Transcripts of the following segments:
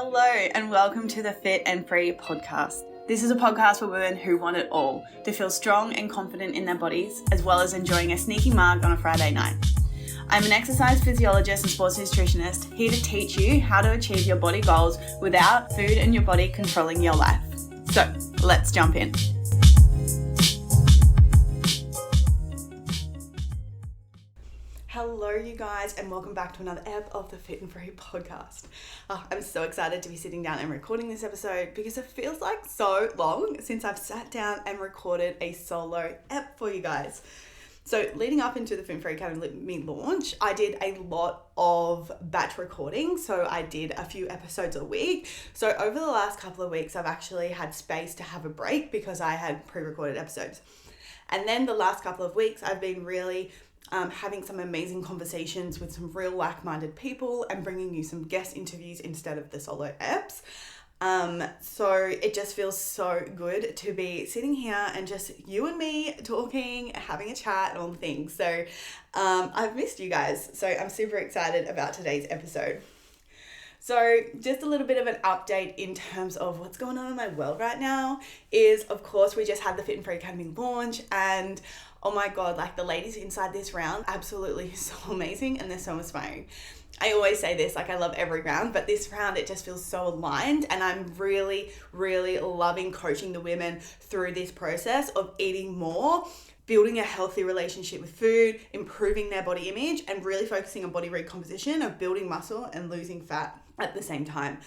Hello and welcome to the Fit and Free podcast. This is a podcast for women who want it all, to feel strong and confident in their bodies, as well as enjoying a sneaky mug on a Friday night. I'm an exercise physiologist and sports nutritionist, here to teach you how to achieve your body goals without food and your body controlling your life. So let's jump in. Hello you guys and welcome back to another ep of the Fit and Free podcast. I'm so excited to be sitting down and recording this episode because it feels like so long since I've sat down and recorded a solo ep for you guys. So leading up into the Fit and Free Academy launch, I did a lot of batch recording. So I did a few episodes a week. So over the last couple of weeks, I've actually had space to have a break because I had pre-recorded episodes. And then the last couple of weeks, I've been really having some amazing conversations with some real like-minded people and bringing you some guest interviews instead of the solo eps. So it just feels so good to be sitting here and just you and me talking, having a chat and all the things. So I've missed you guys. So I'm super excited about today's episode. So just a little bit of an update in terms of what's going on in my world right now is, of course, we just had the Fit and Free Academy launch and oh my God, like the ladies inside this round, absolutely so amazing and they're so inspiring. I always say this, like I love every round, but this round, it just feels so aligned and I'm really, really loving coaching the women through this process of eating more, building a healthy relationship with food, improving their body image and really focusing on body recomposition of building muscle and losing fat at the same time.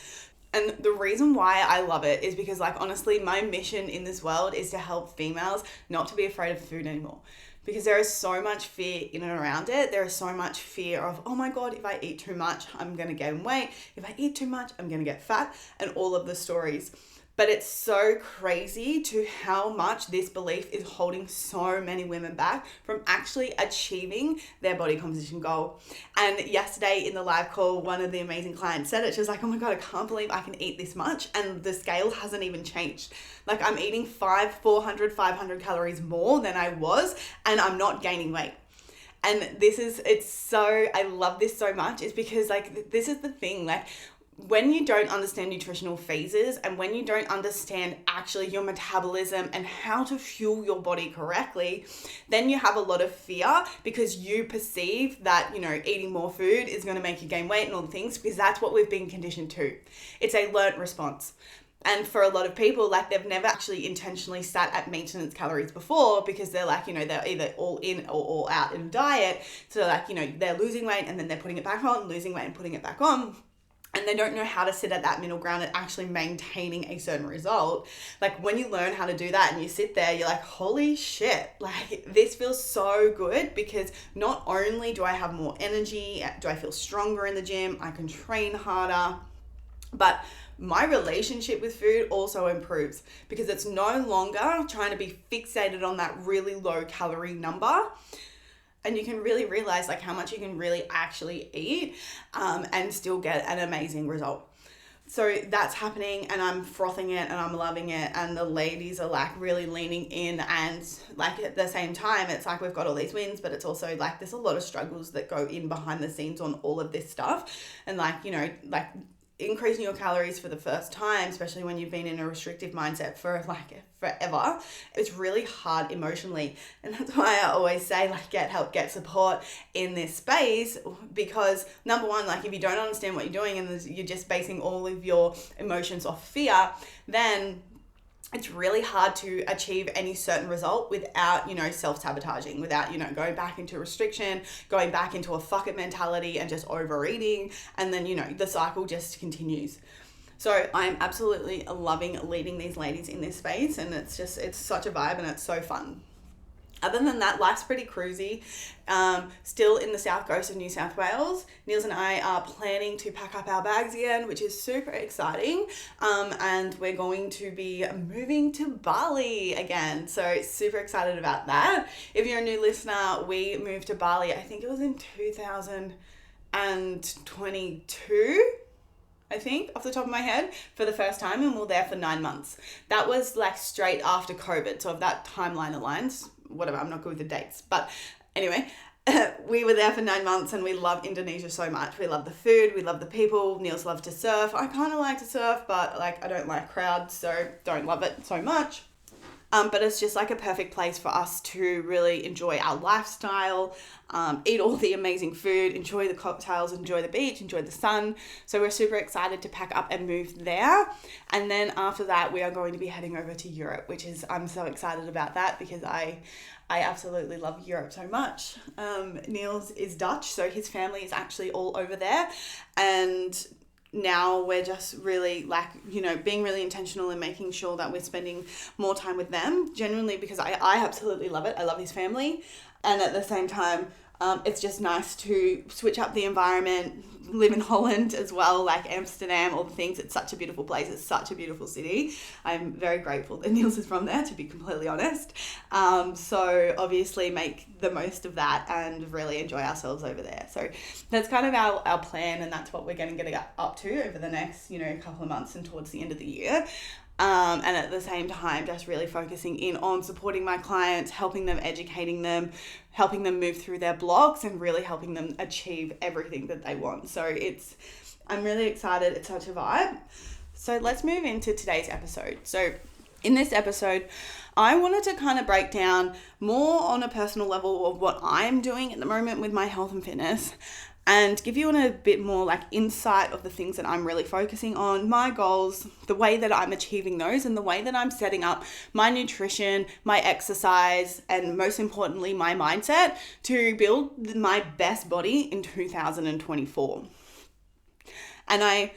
And the reason why I love it is because, like, honestly, my mission in this world is to help females not to be afraid of food anymore. Because there is so much fear in and around it. There is so much fear of, oh my God, if I eat too much, I'm going to gain weight. If I eat too much, I'm going to get fat, and all of the stories. But it's so crazy to how much this belief is holding so many women back from actually achieving their body composition goal. And yesterday in the live call, one of the amazing clients said it. She was like, oh my God, I can't believe I can eat this much. And the scale hasn't even changed. Like I'm eating 500 calories more than I was, and I'm not gaining weight. And I love this so much is because like, this is the thing, like, when you don't understand nutritional phases and when you don't understand actually your metabolism and how to fuel your body correctly, then you have a lot of fear because you perceive that, eating more food is going to make you gain weight and all the things because that's what we've been conditioned to. It's a learnt response. And for a lot of people, like they've never actually intentionally sat at maintenance calories before because they're like, they're either all in or all out in a diet. So like, they're losing weight and then they're putting it back on, losing weight and putting it back on. And they don't know how to sit at that middle ground and actually maintaining a certain result. Like when you learn how to do that and you sit there, you're like, holy shit, like this feels so good because not only do I have more energy, do I feel stronger in the gym, I can train harder, but my relationship with food also improves because it's no longer trying to be fixated on that really low calorie number. And you can really realize like how much you can really actually eat and still get an amazing result. So that's happening and I'm frothing it and I'm loving it. And the ladies are like really leaning in and like at the same time, it's like we've got all these wins, but it's also like there's a lot of struggles that go in behind the scenes on all of this stuff. And like, like increasing your calories for the first time, especially when you've been in a restrictive mindset for like forever, it's really hard emotionally. And that's why I always say like get help, get support in this space because number one, like if you don't understand what you're doing and you're just basing all of your emotions off fear, then it's really hard to achieve any certain result without, self-sabotaging, without, going back into restriction, going back into a fuck it mentality and just overeating. And then, the cycle just continues. So I'm absolutely loving leading these ladies in this space. And it's such a vibe and it's so fun. Other than that, life's pretty cruisy. Still in the south coast of New South Wales. Niels and I are planning to pack up our bags again, which is super exciting. And we're going to be moving to Bali again. So super excited about that. If you're a new listener, we moved to Bali, I think it was in 2022. I think, off the top of my head, for the first time, and we were there for 9 months. That was like straight after COVID. So if that timeline aligns, whatever, I'm not good with the dates. But anyway, We were there for 9 months and we love Indonesia so much. We love the food, we love the people. Niels loves to surf. I kind of like to surf, but like I don't like crowds, so don't love it so much. But it's just like a perfect place for us to really enjoy our lifestyle, eat all the amazing food, enjoy the cocktails, enjoy the beach, enjoy the sun. So we're super excited to pack up and move there. And then after that, we are going to be heading over to Europe, which is, I'm so excited about that because I absolutely love Europe so much. Niels is Dutch, so his family is actually all over there. And now we're just really like, being really intentional in making sure that we're spending more time with them, genuinely, because I absolutely love it. I love his family. And at the same time, it's just nice to switch up the environment, live in Holland as well, like Amsterdam, all the things. It's such a beautiful place. It's such a beautiful city. I'm very grateful that Niels is from there, to be completely honest. So obviously make the most of that and really enjoy ourselves over there. So that's kind of our plan, and that's what we're going to get up to over the next, couple of months and towards the end of the year. And at the same time, just really focusing in on supporting my clients, helping them, educating them, helping them move through their blocks and really helping them achieve everything that they want. So I'm really excited. It's such a vibe. So let's move into today's episode. So in this episode, I wanted to kind of break down more on a personal level of what I'm doing at the moment with my health and fitness, and give you a bit more like insight of the things that I'm really focusing on, my goals, the way that I'm achieving those, and the way that I'm setting up my nutrition, my exercise, and most importantly, my mindset to build my best body in 2024. And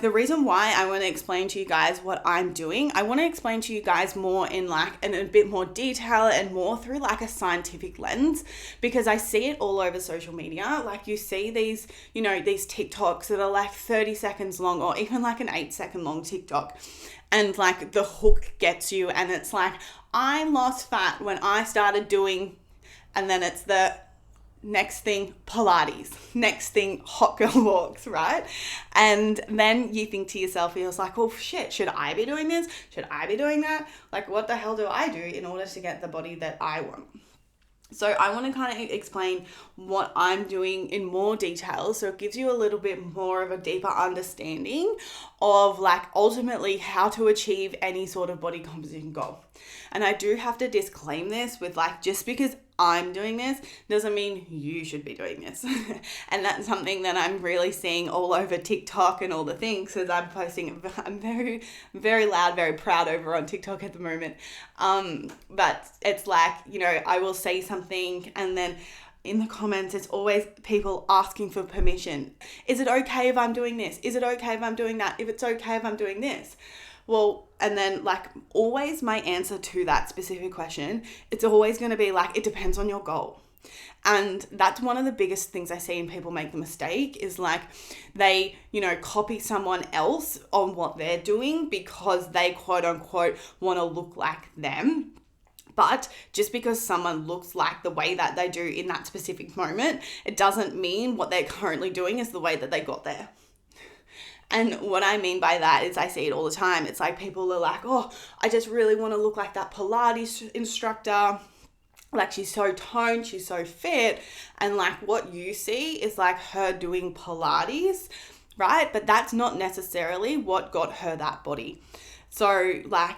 the reason why I want to explain to you guys what I'm doing, I want to explain to you guys more in a bit more detail and more through like a scientific lens, because I see it all over social media. Like you see these, these TikToks that are like 30 seconds long, or even like an 8-second long TikTok. And like the hook gets you, and it's like, I lost fat when I started doing, and then it's the next thing Pilates, next thing hot girl walks, right? And then you think to yourself, you're like, oh shit, should I be doing this? Should I be doing that? Like, what the hell do I do in order to get the body that I want? So I want to kind of explain what I'm doing in more detail, so it gives you a little bit more of a deeper understanding of like ultimately how to achieve any sort of body composition goal. And I do have to disclaim this with like, just because I'm doing this doesn't mean you should be doing this. And that's something that I'm really seeing all over TikTok and all the things, because I'm very, very loud, very proud over on TikTok at the moment. But it's like, I will say something and then in the comments, it's always people asking for permission. Is it okay if I'm doing this? Is it okay if I'm doing that? If it's okay if I'm doing this? Well, and then like always my answer to that specific question, it's always going to be like, it depends on your goal. And that's one of the biggest things I see in people make the mistake is like they, copy someone else on what they're doing because they quote unquote want to look like them. But just because someone looks like the way that they do in that specific moment, it doesn't mean what they're currently doing is the way that they got there. And what I mean by that is I see it all the time. It's like people are like, oh, I just really want to look like that Pilates instructor. Like she's so toned, she's so fit. And like what you see is like her doing Pilates, right? But that's not necessarily what got her that body. So like,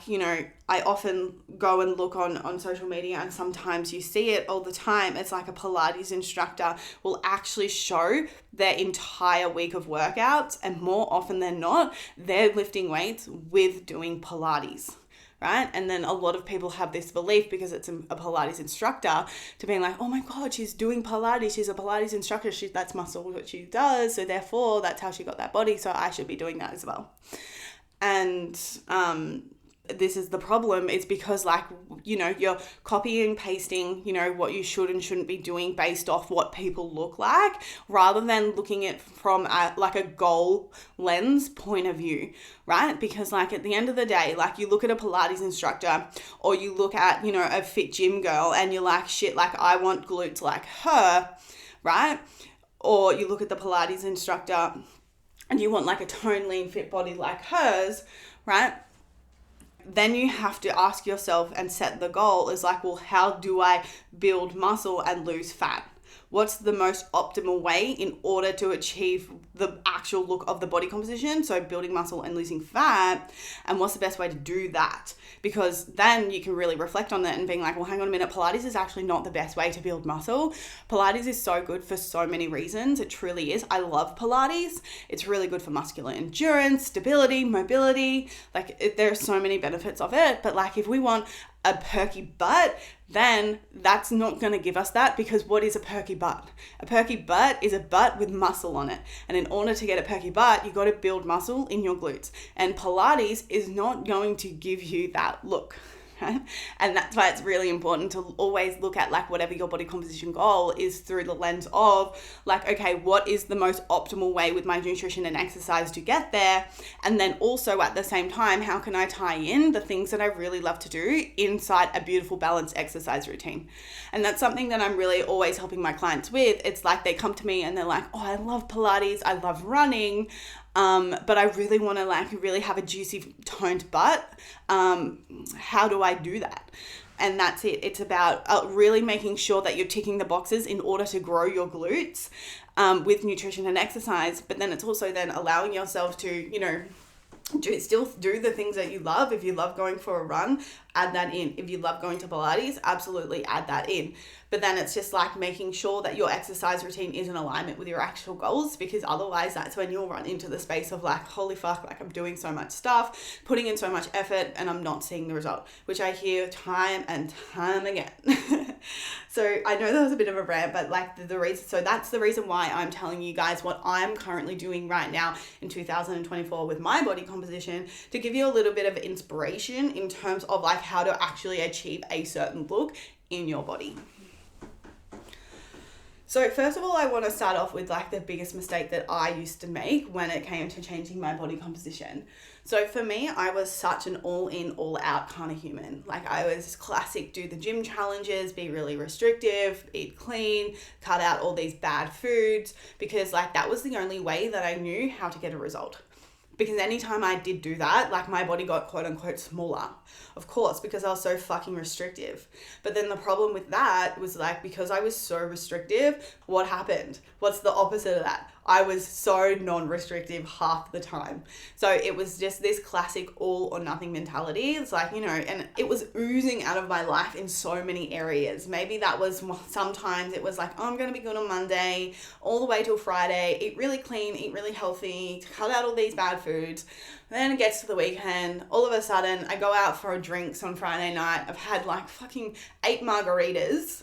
I often go and look on social media, and sometimes you see it all the time. It's like a Pilates instructor will actually show their entire week of workouts, and more often than not, they're lifting weights with doing Pilates, right? And then a lot of people have this belief because it's a Pilates instructor to being like, oh my God, she's doing Pilates. She's a Pilates instructor. That's muscle what she does. So therefore that's how she got that body. So I should be doing that as well. And this is the problem. It's because like, you're copying and pasting, what you should and shouldn't be doing based off what people look like, rather than looking at from a goal lens point of view, right? Because like at the end of the day, like you look at a Pilates instructor or you look at, a fit gym girl and you're like, shit, like I want glutes like her, right? Or you look at the Pilates instructor and you want like a toned, lean, fit body like hers, right? then you have to ask yourself and set the goal is like, well, how do I build muscle and lose fat? What's the most optimal way in order to achieve the actual look of the body composition? So building muscle and losing fat. And what's the best way to do that? Because then you can really reflect on that and being like, well, hang on a minute, Pilates is actually not the best way to build muscle. Pilates is so good for so many reasons. It truly is. I love Pilates. It's really good for muscular endurance, stability, mobility. Like there are so many benefits of it. But like if we want a perky butt, then that's not going to give us that, because what is a perky butt? A perky butt is a butt with muscle on it. And in order to get a perky butt, you got to build muscle in your glutes. And Pilates is not going to give you that look. Right? And that's why it's really important to always look at like whatever your body composition goal is through the lens of like, okay, what is the most optimal way with my nutrition and exercise to get there? And then also at the same time, how can I tie in the things that I really love to do inside a beautiful balanced exercise routine? And that's something that I'm really always helping my clients with. It's like they come to me and they're like, oh, I love Pilates, I love running, but I really want to like really have a juicy toned butt. How do I do that? And that's it. It's about really making sure that you're ticking the boxes in order to grow your glutes with nutrition and exercise. But then it's also then allowing yourself to, you know, still do the things that you love. If you love going for a run, add that in. If you love going to Pilates, absolutely add that in. But then it's just like making sure that your exercise routine is in alignment with your actual goals, because otherwise that's when you'll run into the space of like, holy fuck, like I'm doing so much stuff, putting in so much effort, and I'm not seeing the result, which I hear time and time again. So I know that was a bit of a rant, but like the reason, so that's the reason why I'm telling you guys what I'm currently doing right now in 2024 with my body composition, to give you a little bit of inspiration in terms of like how to actually achieve a certain look in your body. So first of all, I want to start off with like the biggest mistake that I used to make when it came to changing my body composition. So for me, I was such an all in, all out kind of human. Like I was classic, do the gym challenges, be really restrictive, eat clean, cut out all these bad foods, because like that was the only way that I knew how to get a result. Because anytime I did do that, like my body got quote unquote smaller, of course, because I was so fucking restrictive. But then the problem with that was like, because I was so restrictive, what happened? What's the opposite of that? I was so non-restrictive half the time. So it was just this classic all or nothing mentality. It's like, you know, and it was oozing out of my life in so many areas. Maybe that was, sometimes it was like, oh, I'm going to be good on Monday, all the way till Friday, eat really clean, eat really healthy, cut out all these bad foods. And then it gets to the weekend, all of a sudden I go out for drinks on Friday night. I've had like fucking 8 margaritas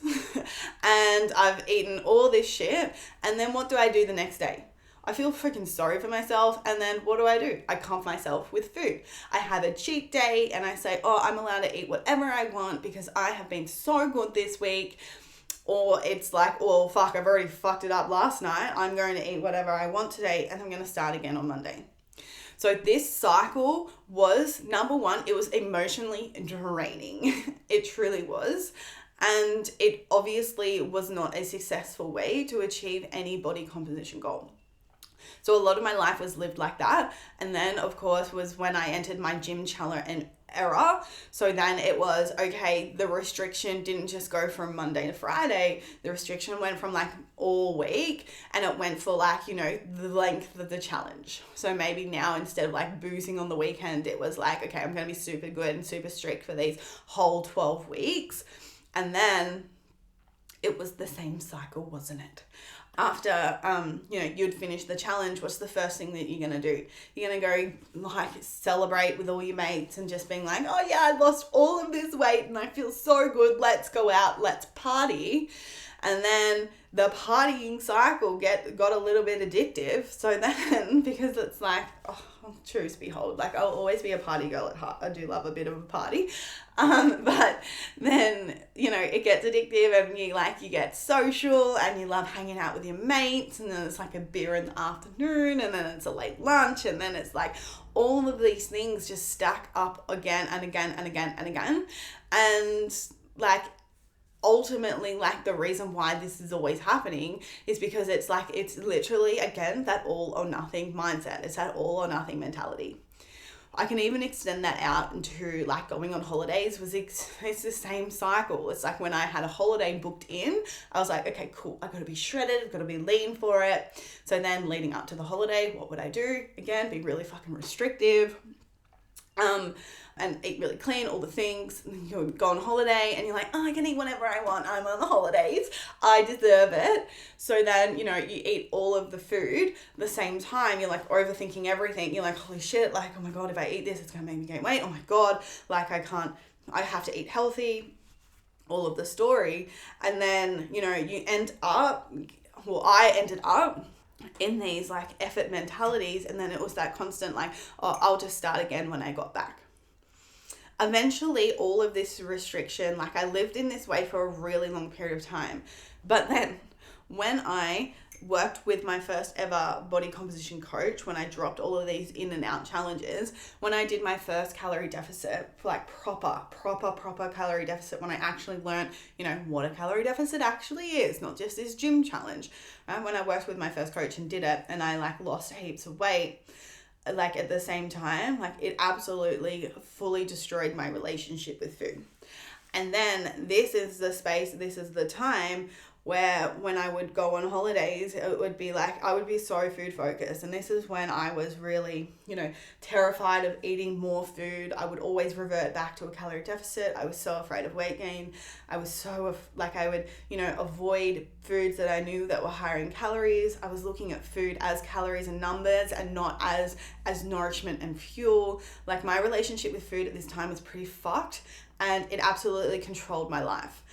and I've eaten all this shit. And then what do I do the next day? I feel freaking sorry for myself. And then what do? I comp myself with food. I have a cheat day and I say, oh, I'm allowed to eat whatever I want because I have been so good this week. Or it's like, oh, fuck, I've already fucked it up last night. I'm going to eat whatever I want today and I'm going to start again on Monday. So this cycle was, number one, it was emotionally draining. It truly was. And it obviously was not a successful way to achieve any body composition goal. So a lot of my life was lived like that. And then, of course, was when I entered my gym challenge and era. So then it was, okay, the restriction didn't just go from Monday to Friday. The restriction went from like all week, and it went for like, you know, the length of the challenge. So maybe now instead of like boozing on the weekend, it was like, okay, I'm going to be super good and super strict for these whole 12 weeks. And then it was the same cycle, wasn't it? After, you know, you'd finish the challenge, what's the first thing that you're going to do? You're going to go like celebrate with all your mates and just being like, oh yeah, I lost all of this weight and I feel so good. Let's go out, let's party. And then the partying cycle got a little bit addictive. So then, because it's like, oh, truth behold, like I'll always be a party girl at heart. I do love a bit of a party. But then, you know, it gets addictive and you get social and you love hanging out with your mates, and then it's like a beer in the afternoon, and then it's a late lunch, and then it's like all of these things just stack up again and again and again and again. And like, ultimately, like the reason why this is always happening is because it's like, it's literally, again, that all or nothing mindset. It's that all or nothing mentality. I can even extend that out into like going on holidays. It's the same cycle. It's like when I had a holiday booked in, I was like, okay, cool. I've got to be shredded. I've got to be lean for it. So then leading up to the holiday, what would I do? Again, be really fucking restrictive. And eat really clean, all the things. You go on holiday and you're like, oh, I can eat whatever I want. I'm on the holidays. I deserve it. So then, you eat all of the food. The same time, you're like overthinking everything. You're like, holy shit, like, oh my God, if I eat this, it's going to make me gain weight. Oh my God, like I have to eat healthy, all of the story. And then, you end up, I ended up in these like effort mentalities. And then it was that constant like, oh, I'll just start again when I got back. Eventually, all of this restriction, like I lived in this way for a really long period of time. But then when I worked with my first ever body composition coach, when I dropped all of these in and out challenges, when I did my first calorie deficit, like proper calorie deficit, when I actually learned, what a calorie deficit actually is, not just this gym challenge, right? When I worked with my first coach and did it, and I like lost heaps of weight, like at the same time, like it absolutely fully destroyed my relationship with food. And then this is the time where when I would go on holidays, it would be like, I would be so food focused. And this is when I was really, terrified of eating more food. I would always revert back to a calorie deficit. I was so afraid of weight gain. I was so I would, avoid foods that I knew that were higher in calories. I was looking at food as calories and numbers and not as nourishment and fuel. Like my relationship with food at this time was pretty fucked, and it absolutely controlled my life.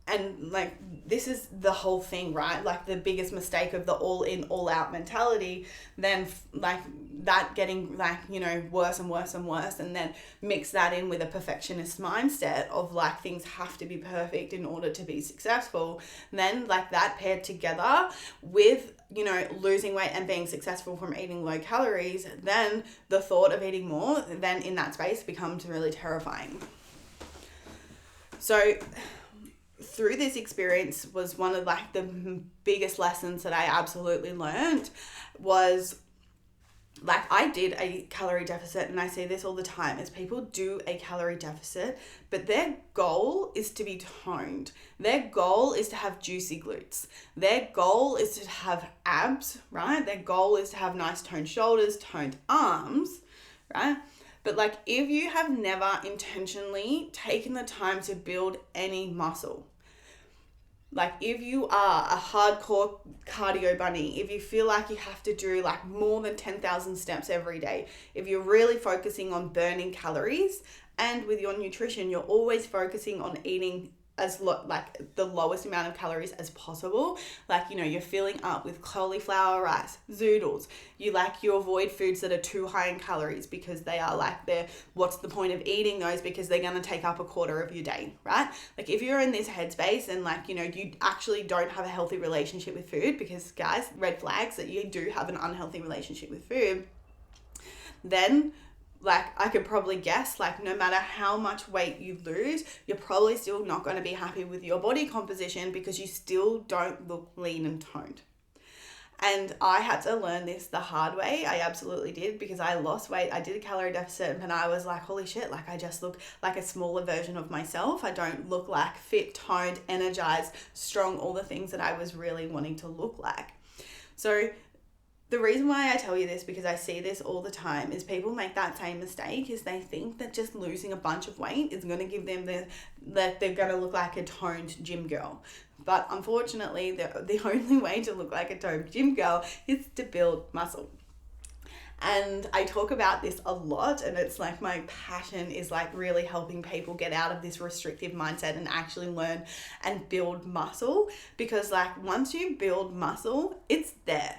And like, this is the whole thing, right? Like the biggest mistake of the all in, all out mentality, then like that getting like, worse and worse and worse. And then mix that in with a perfectionist mindset of like, things have to be perfect in order to be successful. Then like that paired together with, losing weight and being successful from eating low calories, then the thought of eating more then in that space becomes really terrifying. So through this experience was one of like the biggest lessons that I absolutely learned was like I did a calorie deficit, and I see this all the time is people do a calorie deficit, but their goal is to be toned. Their goal is to have juicy glutes. Their goal is to have abs, right? Their goal is to have nice toned shoulders, toned arms, right? But like if you have never intentionally taken the time to build any muscle, like if you are a hardcore cardio bunny, if you feel like you have to do like more than 10,000 steps every day, if you're really focusing on burning calories, and with your nutrition, you're always focusing on eating like the lowest amount of calories as possible. Like, you're filling up with cauliflower rice, zoodles. You avoid foods that are too high in calories because they are like what's the point of eating those, because they're going to take up a quarter of your day, right? Like if you're in this headspace and like, you actually don't have a healthy relationship with food, because guys, red flags that you do have an unhealthy relationship with food, then like I could probably guess, like no matter how much weight you lose, you're probably still not going to be happy with your body composition because you still don't look lean and toned. And I had to learn this the hard way. I absolutely did, because I lost weight. I did a calorie deficit and I was like, holy shit, like I just look like a smaller version of myself. I don't look like fit, toned, energized, strong, all the things that I was really wanting to look like. So the reason why I tell you this, because I see this all the time, is people make that same mistake, is they think that just losing a bunch of weight is going to give them that they're going to look like a toned gym girl. But unfortunately, the only way to look like a toned gym girl is to build muscle. And I talk about this a lot, and it's like my passion is like really helping people get out of this restrictive mindset and actually learn and build muscle, because like once you build muscle, it's there.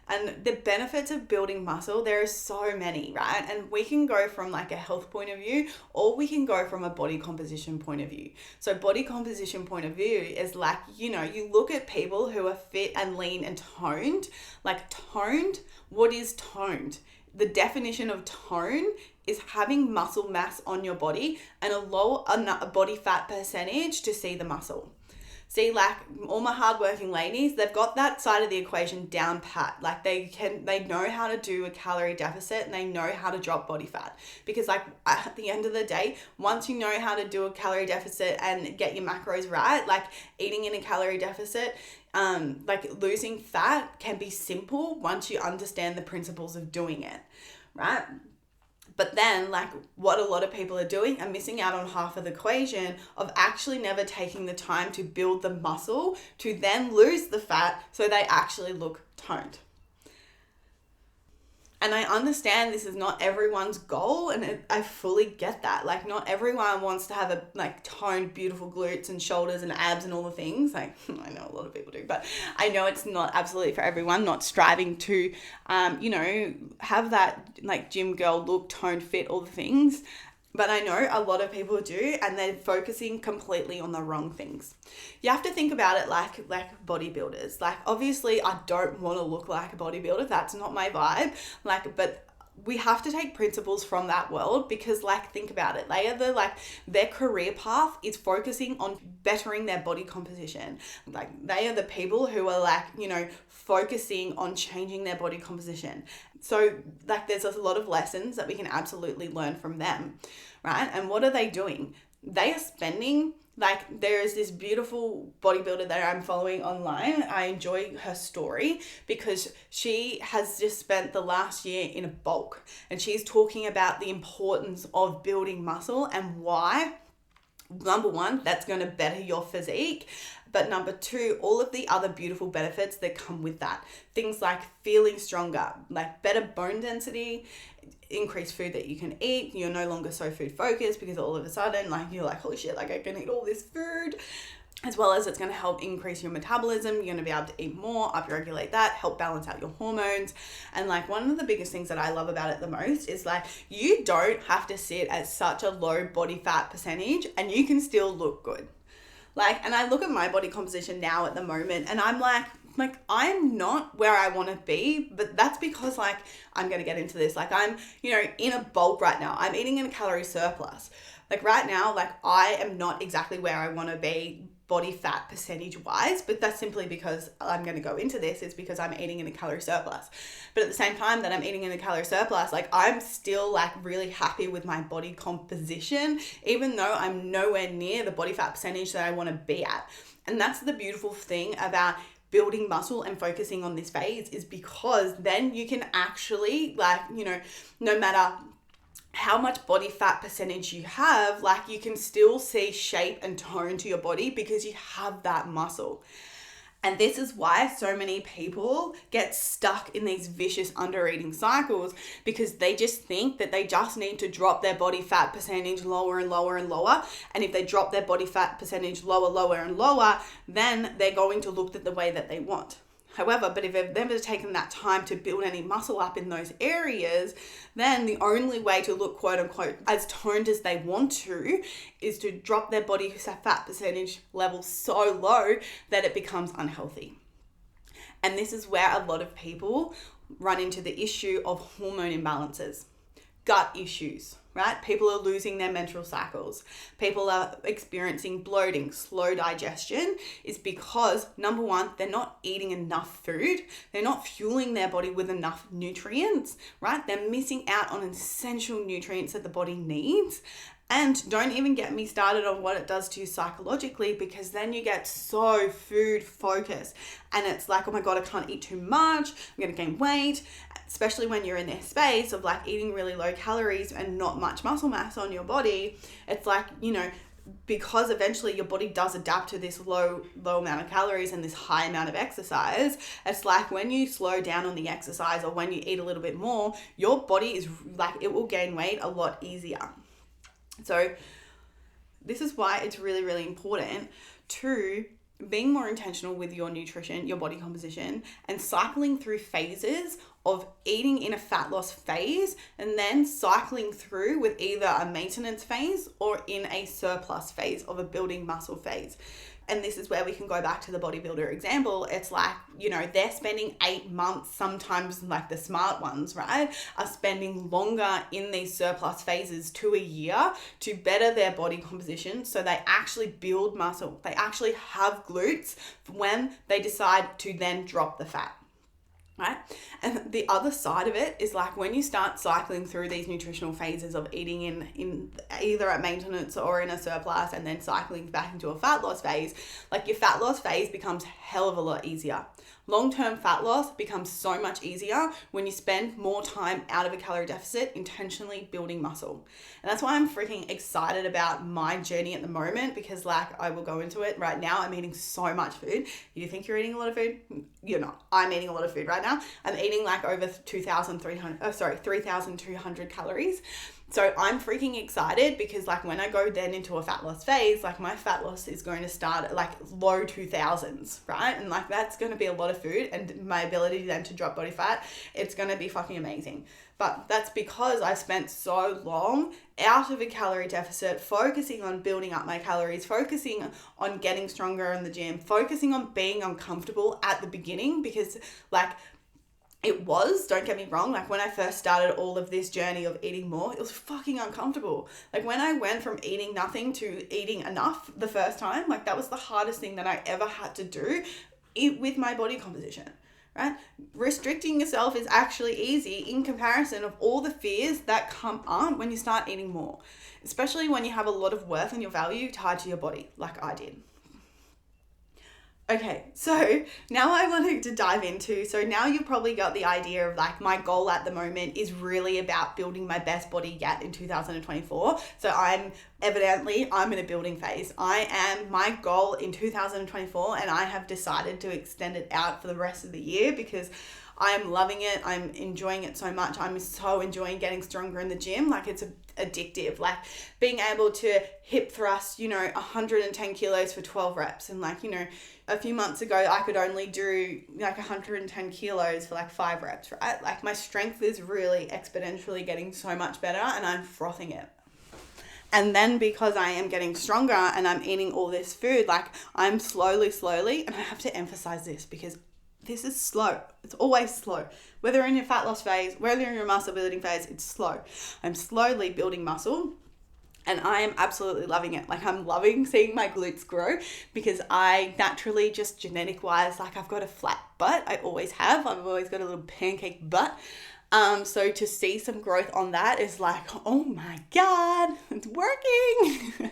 And the benefits of building muscle, there are so many, right? And we can go from like a health point of view, or we can go from a body composition point of view. So body composition point of view is like, you look at people who are fit and lean and toned. Like toned, what is toned? The definition of tone is having muscle mass on your body and a low body fat percentage to see the muscle. See, like all my hardworking ladies, they've got that side of the equation down pat. Like they know how to do a calorie deficit and they know how to drop body fat. Because like at the end of the day, once you know how to do a calorie deficit and get your macros right, like eating in a calorie deficit, like losing fat can be simple once you understand the principles of doing it, right? But then, like, what a lot of people are doing are missing out on half of the equation of actually never taking the time to build the muscle to then lose the fat so they actually look toned. And I understand this is not everyone's goal, and I fully get that. Like, not everyone wants to have a like toned, beautiful glutes and shoulders and abs and all the things. Like, I know a lot of people do, but I know it's not absolutely for everyone. Not striving to, have that like gym girl look, toned, fit, all the things. But I know a lot of people do, and they're focusing completely on the wrong things. You have to think about it like bodybuilders. Like, obviously, I don't want to look like a bodybuilder. That's not my vibe. Like, but we have to take principles from that world because, like, think about it. They are their career path is focusing on bettering their body composition. Like, they are the people who are focusing on changing their body composition. So, like, there's a lot of lessons that we can absolutely learn from them, right? And what are they doing? They are spending, there is this beautiful bodybuilder that I'm following online. I enjoy her story because she has just spent the last year in a bulk, and she's talking about the importance of building muscle and why. Number one, that's going to better your physique. But number two, all of the other beautiful benefits that come with that. Things like feeling stronger, like better bone density, increased food that you can eat. You're no longer so food focused because all of a sudden, you're like, holy shit, I can eat all this food. As well as it's going to help increase your metabolism. You're going to be able to eat more, upregulate that, help balance out your hormones. And one of the biggest things that I love about it the most is you don't have to sit at such a low body fat percentage and you can still look good. And I look at my body composition now at the moment and I'm I'm not where I want to be, but that's because I'm going to get into this. I'm, in a bulk right now. I'm eating in a calorie surplus. Right now, I am not exactly where I want to be body fat percentage wise, but that's simply because I'm going to go into this is because I'm eating in a calorie surplus. But at the same time that I'm eating in a calorie surplus, I'm still really happy with my body composition, even though I'm nowhere near the body fat percentage that I want to be at. And that's the beautiful thing about building muscle and focusing on this phase is because then you can actually no matter how much body fat percentage you have, you can still see shape and tone to your body because you have that muscle. And this is why so many people get stuck in these vicious under-eating cycles because they just think that they just need to drop their body fat percentage lower and lower and lower. And if they drop their body fat percentage lower, lower and lower, then they're going to look the way that they want. However, but if they've never taken that time to build any muscle up in those areas, then the only way to look quote unquote as toned as they want to is to drop their body fat percentage level so low that it becomes unhealthy. And this is where a lot of people run into the issue of hormone imbalances, gut issues, right? People are losing their menstrual cycles. People are experiencing bloating, slow digestion is because number one, they're not eating enough food. They're not fueling their body with enough nutrients, right? They're missing out on essential nutrients that the body needs. And don't even get me started on what it does to you psychologically because then you get so food focused and it's oh my God, I can't eat too much. I'm going to gain weight, especially when you're in this space of eating really low calories and not much muscle mass on your body. It's because eventually your body does adapt to this low amount of calories and this high amount of exercise. It's when you slow down on the exercise or when you eat a little bit more, your body is it will gain weight a lot easier. So this is why it's really, really important to being more intentional with your nutrition, your body composition, and cycling through phases of eating in a fat loss phase and then cycling through with either a maintenance phase or in a surplus phase of a building muscle phase. And this is where we can go back to the bodybuilder example. It's like, you know, they're spending 8 months, sometimes like the smart ones, right, are spending longer in these surplus phases to a year to better their body composition. So they actually build muscle. They actually have glutes when they decide to then drop the fat. Right? And the other side of it is like when you start cycling through these nutritional phases of eating in either at maintenance or in a surplus and then cycling back into a fat loss phase, like your fat loss phase becomes hell of a lot easier. Long-term fat loss becomes so much easier when you spend more time out of a calorie deficit intentionally building muscle. And that's why I'm freaking excited about my journey at the moment, because like I will go into it right now. I'm eating so much food. You think you're eating a lot of food? You're not. I'm eating a lot of food right now. I'm eating like over 3,200 calories. So I'm freaking excited because like when I go then into a fat loss phase, like my fat loss is going to start at like low 2000s, right? And like that's going to be a lot of food, and my ability then to drop body fat, it's going to be fucking amazing. But that's because I spent so long out of a calorie deficit, focusing on building up my calories, focusing on getting stronger in the gym, focusing on being uncomfortable at the beginning, because like don't get me wrong, like when I first started all of this journey of eating more, it was fucking uncomfortable. Like when I went from eating nothing to eating enough the first time, like that was the hardest thing that I ever had to do with my body composition, right? Restricting yourself is actually easy in comparison of all the fears that come on when you start eating more, especially when you have a lot of worth and your value tied to your body, like I did. Okay, so now I wanted to dive into, so now you've probably got the idea of like my goal at the moment is really about building my best body yet in 2024. So I'm in a building phase. My goal in 2024, and I have decided to extend it out for the rest of the year because I'm loving it. I'm enjoying it so much. I'm so enjoying getting stronger in the gym. Like it's addictive. Like being able to hip thrust, 110 kilos for 12 reps. And like, a few months ago, I could only do like 110 kilos for like 5 reps, right? Like my strength is really exponentially getting so much better, and I'm frothing it. And then because I am getting stronger and I'm eating all this food, like I'm slowly, and I have to emphasize this because this is slow. It's always slow. Whether in your fat loss phase, whether in your muscle building phase, it's slow. I'm slowly building muscle, and I am absolutely loving it. Like I'm loving seeing my glutes grow because I naturally, just genetic wise, like I've got a flat butt. I always have. I've always got a little pancake butt. So to see some growth on that is like, oh my God, it's working.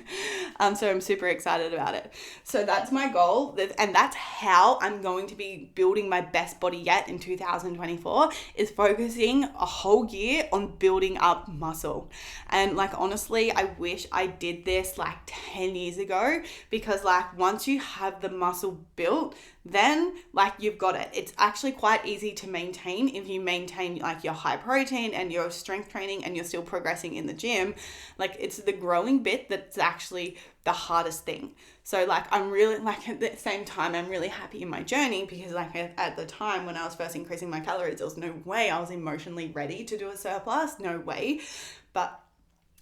So I'm super excited about it. So that's my goal. And that's how I'm going to be building my best body yet in 2024, is focusing a whole year on building up muscle. And like, honestly, I wish I did this like 10 years ago, because like once you have the muscle built, then like you've got it. It's actually quite easy to maintain if you maintain like your high protein and your strength training and you're still progressing in the gym. Like it's the growing bit that's actually the hardest thing. So like I'm really, like at the same time, I'm really happy in my journey because like at the time when I was first increasing my calories, there was no way I was emotionally ready to do a surplus, no way. But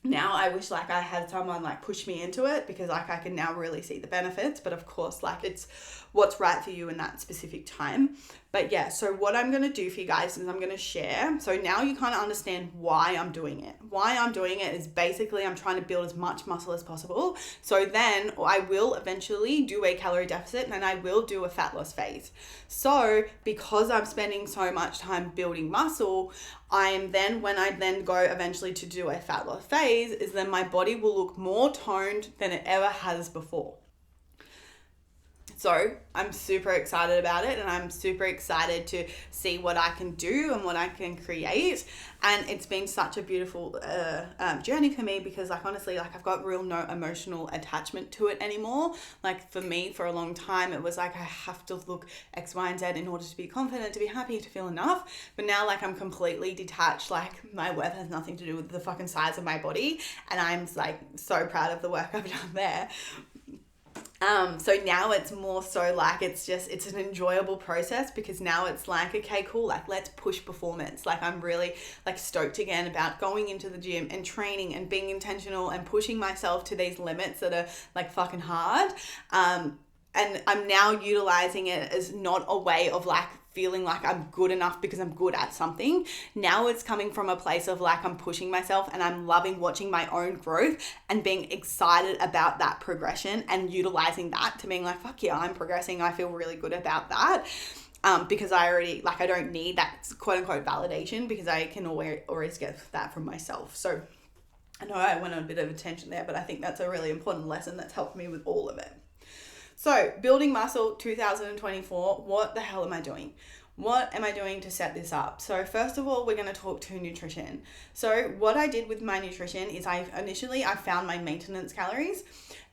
now I wish like I had someone like push me into it, because like I can now really see the benefits. But of course, like it's what's right for you in that specific time. But yeah, so what I'm going to do for you guys is I'm going to share. So now you kind of understand why I'm doing it. Why I'm doing it is basically I'm trying to build as much muscle as possible. So then I will eventually do a calorie deficit and I will do a fat loss phase. So because I'm spending so much time building muscle, when I then go eventually to do a fat loss phase, is then my body will look more toned than it ever has before. So I'm super excited about it, and I'm super excited to see what I can do and what I can create. And it's been such a beautiful journey for me, because like honestly, like I've got no emotional attachment to it anymore. Like for me, for a long time, it was like I have to look X, Y, and Z in order to be confident, to be happy, to feel enough. But now like I'm completely detached. Like my worth has nothing to do with the fucking size of my body, and I'm like so proud of the work I've done there. So now it's more so like it's an enjoyable process, because now it's like, okay, cool, like let's push performance. Like I'm really like stoked again about going into the gym and training and being intentional and pushing myself to these limits that are like fucking hard. and I'm now utilizing it as not a way of like feeling like I'm good enough because I'm good at something. Now it's coming from a place of like I'm pushing myself and I'm loving watching my own growth and being excited about that progression and utilizing that to being like, fuck yeah, I'm progressing. I feel really good about that. Because I already, like, I don't need that quote unquote validation because I can always get that from myself. So I know I went on a bit of a tangent there, but I think that's a really important lesson that's helped me with all of it. So building muscle 2024, what the hell am I doing? What am I doing to set this up? So first of all, we're going to talk to nutrition. So what I did with my nutrition is I found my maintenance calories.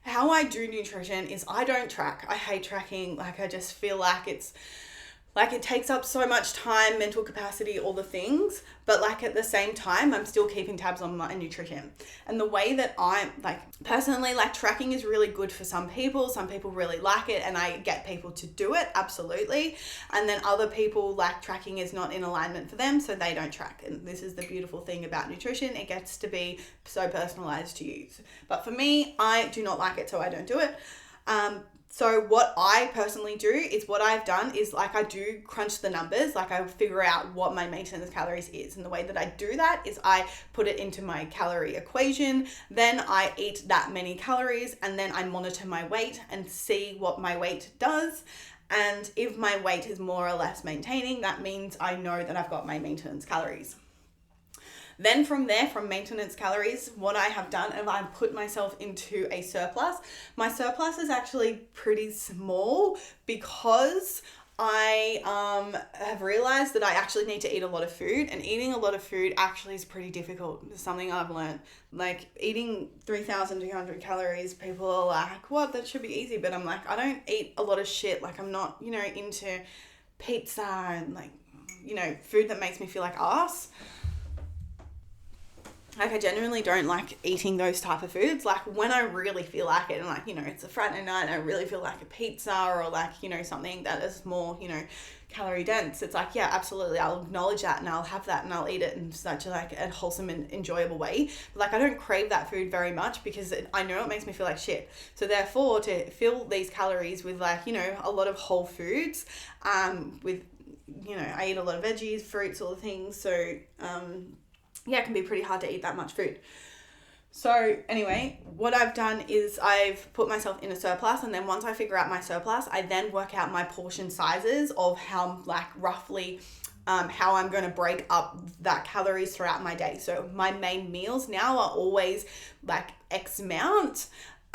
How I do nutrition is I don't track. I hate tracking. Like, I just feel like it takes up so much time, mental capacity, all the things, but like at the same time, I'm still keeping tabs on my nutrition. And the way that I'm like, personally, like tracking is really good for some people. Some people really like it and I get people to do it, absolutely. And then other people like tracking is not in alignment for them, so they don't track. And this is the beautiful thing about nutrition. It gets to be so personalized to you. But for me, I do not like it, so I don't do it. So what I personally do is what I've done is like I do crunch the numbers, like I figure out what my maintenance calories is. And the way that I do that is I put it into my calorie equation, then I eat that many calories and then I monitor my weight and see what my weight does. And if my weight is more or less maintaining, that means I know that I've got my maintenance calories. Then from there, from maintenance calories, what I have done is I've put myself into a surplus. My surplus is actually pretty small because I have realized that I actually need to eat a lot of food, and eating a lot of food actually is pretty difficult. It's something I've learned. Like eating 3,200 calories, people are like, what? That should be easy. But I'm like, I don't eat a lot of shit. Like I'm not, into pizza and like, food that makes me feel like ass. Like I genuinely don't like eating those type of foods. Like when I really feel like it and like, it's a Friday night and I really feel like a pizza or like, something that is more, calorie dense. It's like, yeah, absolutely. I'll acknowledge that and I'll have that and I'll eat it in such like a wholesome and enjoyable way. But like I don't crave that food very much because I know it makes me feel like shit. So therefore to fill these calories with like, a lot of whole foods, with, I eat a lot of veggies, fruits, all the things. So, it can be pretty hard to eat that much food. So anyway, what I've done is I've put myself in a surplus, and then once I figure out my surplus, I then work out my portion sizes of how like roughly how I'm going to break up that calories throughout my day. So my main meals now are always like X amount.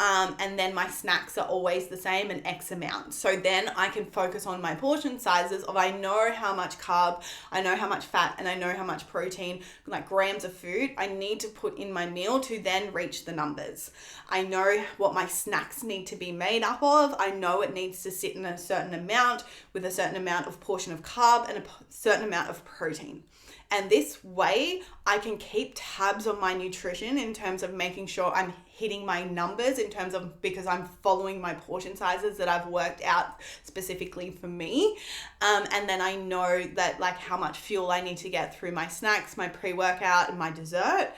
And then my snacks are always the same and X amount. So then I can focus on my portion sizes of I know how much carb, I know how much fat, and I know how much protein, like grams of food I need to put in my meal to then reach the numbers. I know what my snacks need to be made up of. I know it needs to sit in a certain amount with a certain amount of portion of carb and a certain amount of protein. And this way I can keep tabs on my nutrition in terms of making sure I'm hitting my numbers in terms of, because I'm following my portion sizes that I've worked out specifically for me. And then I know that like how much fuel I need to get through my snacks, my pre-workout and my dessert.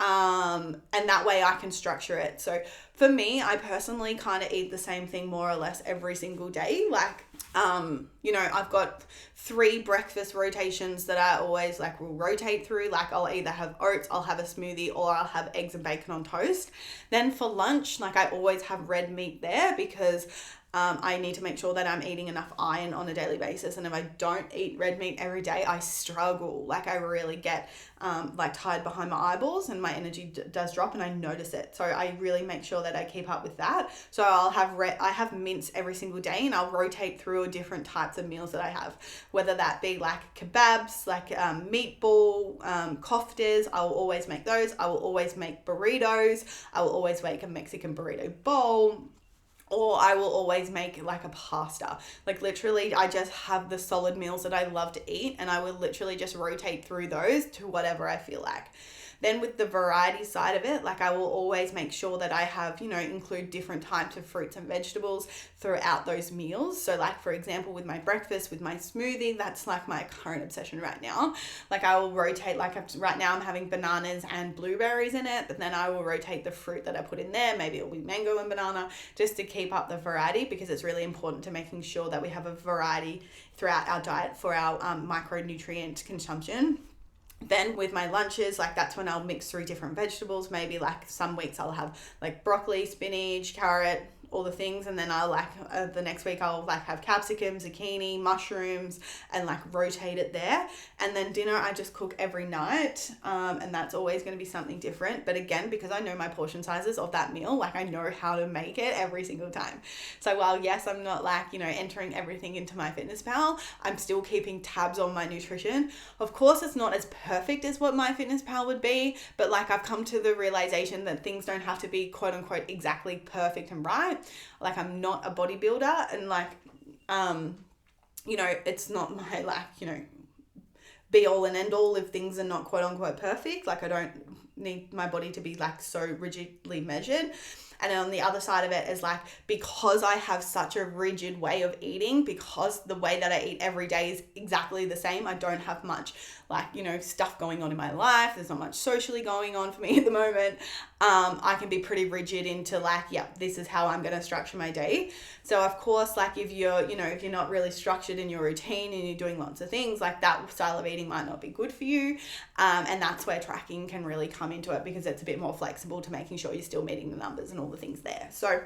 And that way I can structure it. So for me, I personally kind of eat the same thing more or less every single day. Like, I've got 3 breakfast rotations that I always like will rotate through. Like I'll either have oats, I'll have a smoothie, or I'll have eggs and bacon on toast. Then for lunch, like I always have red meat there because I need to make sure that I'm eating enough iron on a daily basis. And if I don't eat red meat every day, I struggle. Like I really get like tired behind my eyeballs and my energy does drop and I notice it. So I really make sure that I keep up with that. So I have mince every single day and I'll rotate through different types of meals that I have, whether that be like kebabs, like meatball, koftas. I will always make those. I will always make burritos. I will always make a Mexican burrito bowl. Or I will always make like a pasta. Like literally, I just have the solid meals that I love to eat and I will literally just rotate through those to whatever I feel like. Then with the variety side of it, like I will always make sure that I have, include different types of fruits and vegetables throughout those meals. So like, for example, with my breakfast, with my smoothie, that's like my current obsession right now. Like I will rotate, right now I'm having bananas and blueberries in it, but then I will rotate the fruit that I put in there. Maybe it'll be mango and banana just to keep keep up the variety, because it's really important to making sure that we have a variety throughout our diet for our micronutrient consumption. Then with my lunches, like that's when I'll mix through different vegetables. Maybe like some weeks I'll have like broccoli, spinach, carrot, all the things, and then I'll like the next week I'll like have capsicum, zucchini, mushrooms, and like rotate it there. And then dinner I just cook every night, and that's always going to be something different. But again, because I know my portion sizes of that meal, like I know how to make it every single time. So while yes, I'm not like, you know, entering everything into my Fitness Pal, I'm still keeping tabs on my nutrition. Of course, it's not as perfect as what my Fitness Pal would be, but like I've come to the realization that things don't have to be quote unquote exactly perfect and right. Like I'm not a bodybuilder, and like you know, it's not my like, you know, be all and end all if things are not quote unquote perfect. Like I don't need my body to be like so rigidly measured. And on the other side of it is like, because I have such a rigid way of eating, because the way that I eat every day is exactly the same, I don't have much like, you know, stuff going on in my life. There's not much socially going on for me at the moment. I can be pretty rigid into like, yeah, this is how I'm going to structure my day. So of course, like if you're, you know, if you're not really structured in your routine and you're doing lots of things, like that style of eating might not be good for you. And that's where tracking can really come into it, because it's a bit more flexible to making sure you're still meeting the numbers and all the things there. So,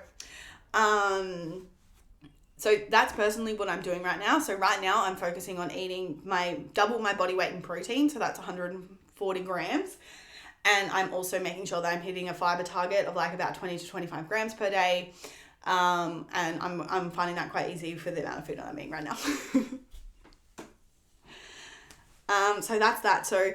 so that's personally what I'm doing right now. So right now I'm focusing on eating double my body weight in protein. So that's 140 grams. And I'm also making sure that I'm hitting a fiber target of like about 20 to 25 grams per day. And I'm finding that quite easy for the amount of food that I'm eating right now. So that's that. So,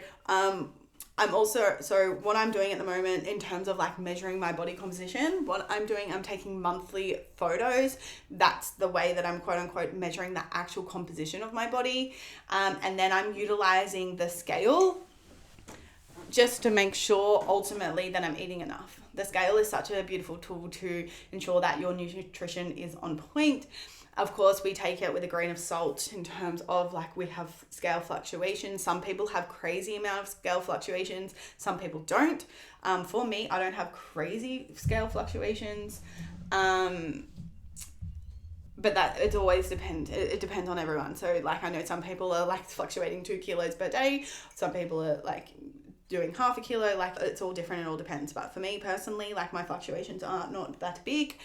so what I'm doing at the moment in terms of like measuring my body composition, what I'm doing, I'm taking monthly photos. That's the way that I'm quote unquote measuring the actual composition of my body. And then I'm utilizing the scale just to make sure ultimately that I'm eating enough. The scale is such a beautiful tool to ensure that your nutrition is on point. Of course, we take it with a grain of salt in terms of like we have scale fluctuations. Some people have crazy amount of scale fluctuations. Some people don't. For me, I don't have crazy scale fluctuations. But that it always depends. It depends on everyone. So like I know some people are like fluctuating 2 kilos per day. Some people are like doing half a kilo. Like it's all different. It all depends. But for me personally, like my fluctuations are not that big.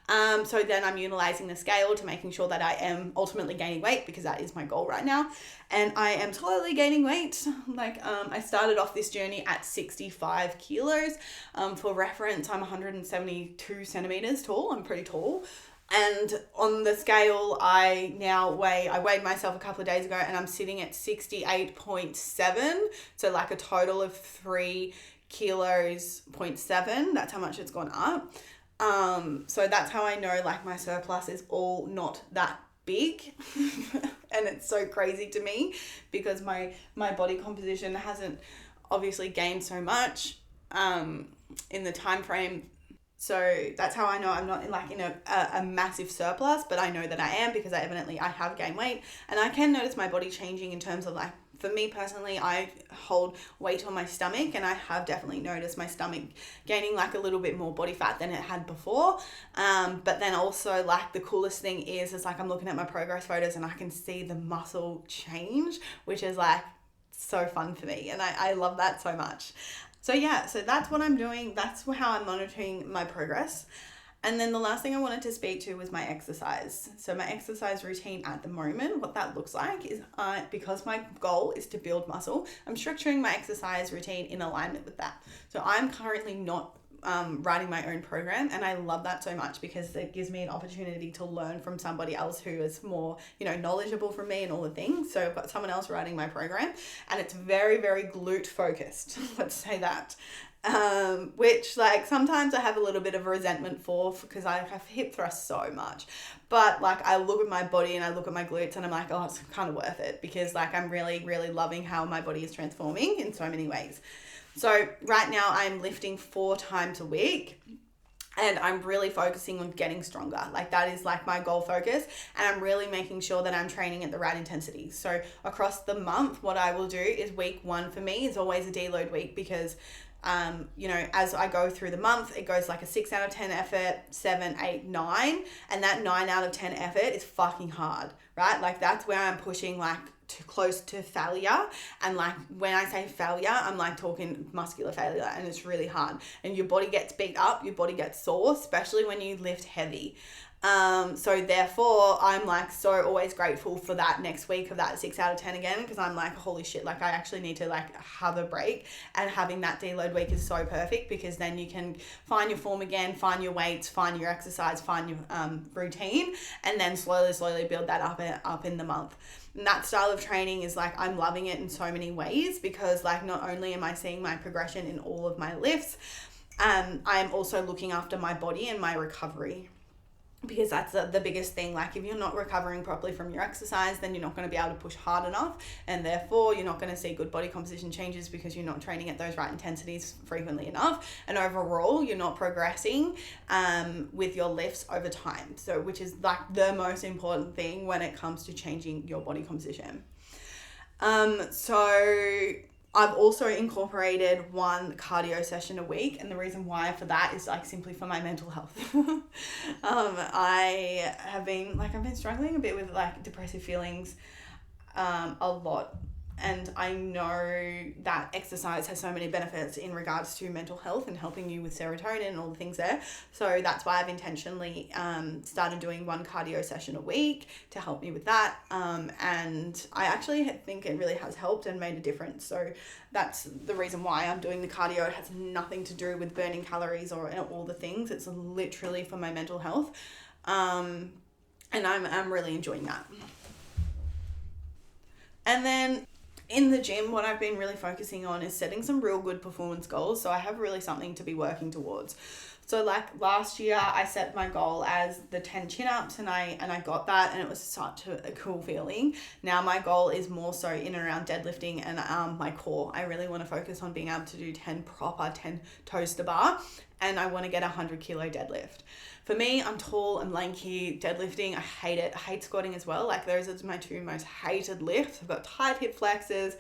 So then I'm utilizing the scale to making sure that I am ultimately gaining weight, because that is my goal right now. And I am slowly gaining weight. Like I started off this journey at 65 kilos. For reference, I'm 172 centimeters tall. I'm pretty tall. And on the scale, I weighed myself a couple of days ago and I'm sitting at 68.7. So like a total of 3 kilos, 0.7. That's how much it's gone up. So that's how I know like my surplus is all not that big. And it's so crazy to me because my body composition hasn't obviously gained so much, in the time frame. So that's how I know I'm not in a massive surplus, but I know that I am because I have gained weight. And I can notice my body changing in terms of like, for me personally, I hold weight on my stomach, and I have definitely noticed my stomach gaining like a little bit more body fat than it had before. But then also like the coolest thing is like I'm looking at my progress photos and I can see the muscle change, which is like so fun for me. And I love that so much. So yeah, so that's what I'm doing. That's how I'm monitoring my progress. And then the last thing I wanted to speak to was my exercise. So my exercise routine at the moment, what that looks like is because my goal is to build muscle, I'm structuring my exercise routine in alignment with that. So I'm currently not writing my own program, and I love that so much because it gives me an opportunity to learn from somebody else who is more, knowledgeable from me and all the things. So I've got someone else writing my program, and it's very, very glute focused. Let's say that. Which like sometimes I have a little bit of a resentment for because I have hip thrust so much, but like I look at my body and I look at my glutes and I'm like, oh, it's kind of worth it because like I'm really, really loving how my body is transforming in so many ways. So right now I'm lifting 4 times a week. And I'm really focusing on getting stronger. Like that is like my goal focus. And I'm really making sure that I'm training at the right intensity. So across the month, what I will do is week 1 for me is always a deload week because as I go through the month, it goes like a 6 out of 10 effort, 7, 8, 9. And that 9 out of 10 effort is fucking hard, right? Like that's where I'm pushing like too close to failure. And like when I say failure, I'm like talking muscular failure, and it's really hard. And your body gets beat up, your body gets sore, especially when you lift heavy. So therefore I'm like so always grateful for that next week of that 6 out of 10 again, because I'm like, holy shit, like I actually need to like have a break, and having that deload week is so perfect, because then you can find your form again, find your weights, find your exercise, find your routine, and then slowly build that up in the month. And that style of training is like, I'm loving it in so many ways, because like not only am I seeing my progression in all of my lifts, I'm also looking after my body and my recovery. Because that's the biggest thing. Like if you're not recovering properly from your exercise, then you're not going to be able to push hard enough, and therefore you're not going to see good body composition changes, because you're not training at those right intensities frequently enough, and overall you're not progressing with your lifts over time, so which is like the most important thing when it comes to changing your body composition. So I've also incorporated one cardio session a week, and the reason why for that is like simply for my mental health. I've been struggling a bit with like depressive feelings a lot, and I know that exercise has so many benefits in regards to mental health and helping you with serotonin and all the things there. So that's why I've intentionally started doing one cardio session a week to help me with that. And I actually think it really has helped and made a difference. So that's the reason why I'm doing the cardio. It has nothing to do with burning calories or all the things. It's literally for my mental health. And I'm really enjoying that. And then in the gym, what I've been really focusing on is setting some real good performance goals. So I have really something to be working towards. So like last year, I set my goal as the 10 chin-ups, and I got that, and it was such a cool feeling. Now my goal is more so in and around deadlifting and my core. I really want to focus on being able to do 10 toes to bar, and I want to get a 100 kilo deadlift. For me, I'm tall, I'm lanky, deadlifting, I hate it. I hate squatting as well. Like those are my two most hated lifts. I've got tight hip flexors,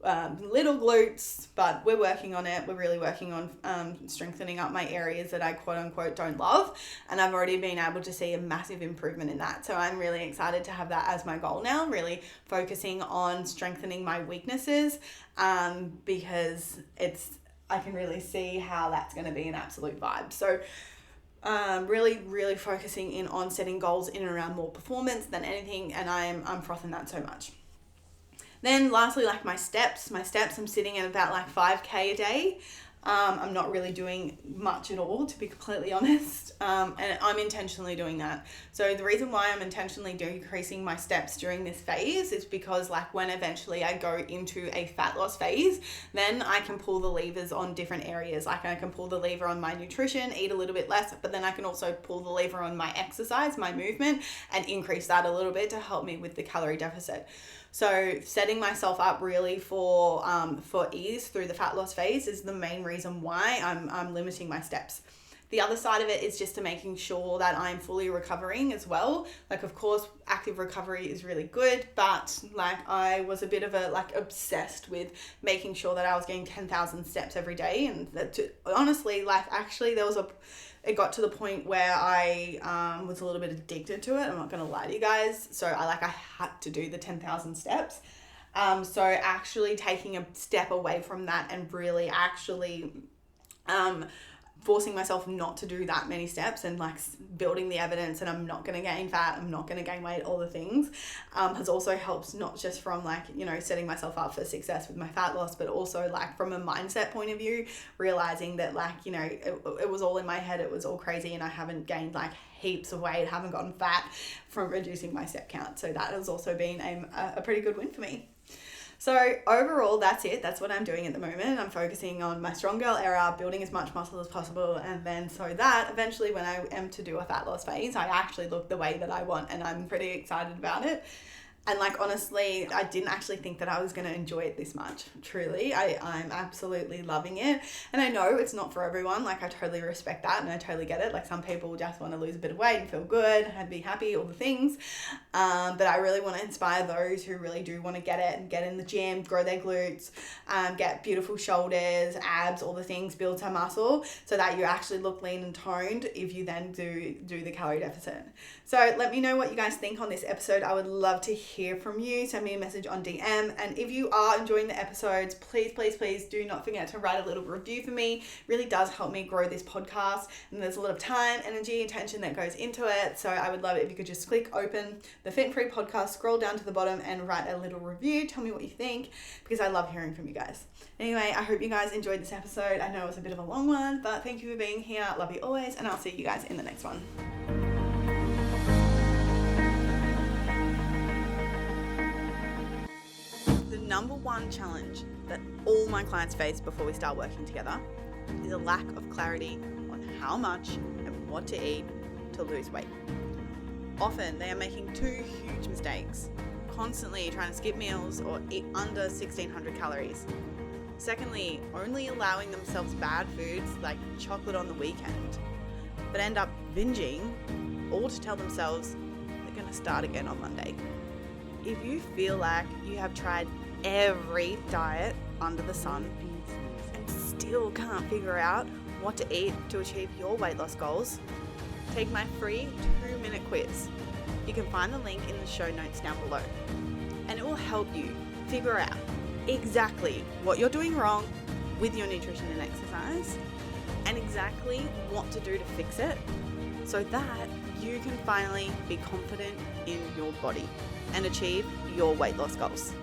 little glutes, but we're working on it. We're really working on strengthening up my areas that I quote unquote don't love. And I've already been able to see a massive improvement in that. So I'm really excited to have that as my goal now, really focusing on strengthening my weaknesses, because I can really see how that's going to be an absolute vibe. So really focusing in on setting goals in and around more performance than anything, and I'm frothing that so much. Then lastly, like my steps, I'm sitting at about like 5k a day. I'm not really doing much at all, to be completely honest, and I'm intentionally doing that. So the reason why I'm intentionally decreasing my steps during this phase is because like when eventually I go into a fat loss phase, then I can pull the levers on different areas. Like I can pull the lever on my nutrition, eat a little bit less, but then I can also pull the lever on my exercise, my movement, and increase that a little bit to help me with the calorie deficit. So setting myself up really for ease through the fat loss phase is the main reason why I'm limiting my steps. The other side of it is just to making sure that I'm fully recovering as well. Like, of course, active recovery is really good, but like I was a bit of obsessed with making sure that I was getting 10,000 steps every day. And honestly, like actually it got to the point where I was a little bit addicted to it. I'm not going to lie to you guys. So I had to do the 10,000 steps. So actually taking a step away from that and really actually forcing myself not to do that many steps and like building the evidence, and I'm not going to gain fat, I'm not going to gain weight, all the things, has also helped, not just from like, setting myself up for success with my fat loss, but also like from a mindset point of view, realizing that like, it was all in my head, it was all crazy, and I haven't gained like heaps of weight, haven't gotten fat from reducing my step count. So that has also been a pretty good win for me. So overall, that's it. That's what I'm doing at the moment. I'm focusing on my strong girl era, building as much muscle as possible, and then so that eventually when I am to do a fat loss phase, I actually look the way that I want, and I'm pretty excited about it. And like, honestly, I didn't actually think that I was going to enjoy it this much. Truly, I'm absolutely loving it. And I know it's not for everyone. Like, I totally respect that and I totally get it. Like, some people just want to lose a bit of weight and feel good and be happy, all the things. But I really want to inspire those who really do want to get it and get in the gym, grow their glutes, get beautiful shoulders, abs, all the things, build some muscle so that you actually look lean and toned if you then do the calorie deficit. So let me know what you guys think on this episode. I would love to hear from you. Send me a message on DM. And if you are enjoying the episodes, please do not forget to write a little review for me. It really does help me grow this podcast. And there's a lot of time, energy, attention that goes into it. So I would love it if you could just click open the Fit and Free podcast, scroll down to the bottom and write a little review. Tell me what you think, because I love hearing from you guys. Anyway, I hope you guys enjoyed this episode. I know it was a bit of a long one, but thank you for being here. Love you always, and I'll see you guys in the next one. The number one challenge that all my clients face before we start working together is a lack of clarity on how much and what to eat to lose weight. Often they are making two huge mistakes: constantly trying to skip meals or eat under 1,600 calories. Secondly, only allowing themselves bad foods like chocolate on the weekend, but end up binging, all to tell themselves they're going to start again on Monday. If you feel like you have tried every diet under the sun and still can't figure out what to eat to achieve your weight loss goals, take my free 2-minute quiz. You can find the link in the show notes down below, and it will help you figure out exactly what you're doing wrong with your nutrition and exercise, and exactly what to do to fix it so that you can finally be confident in your body and achieve your weight loss goals.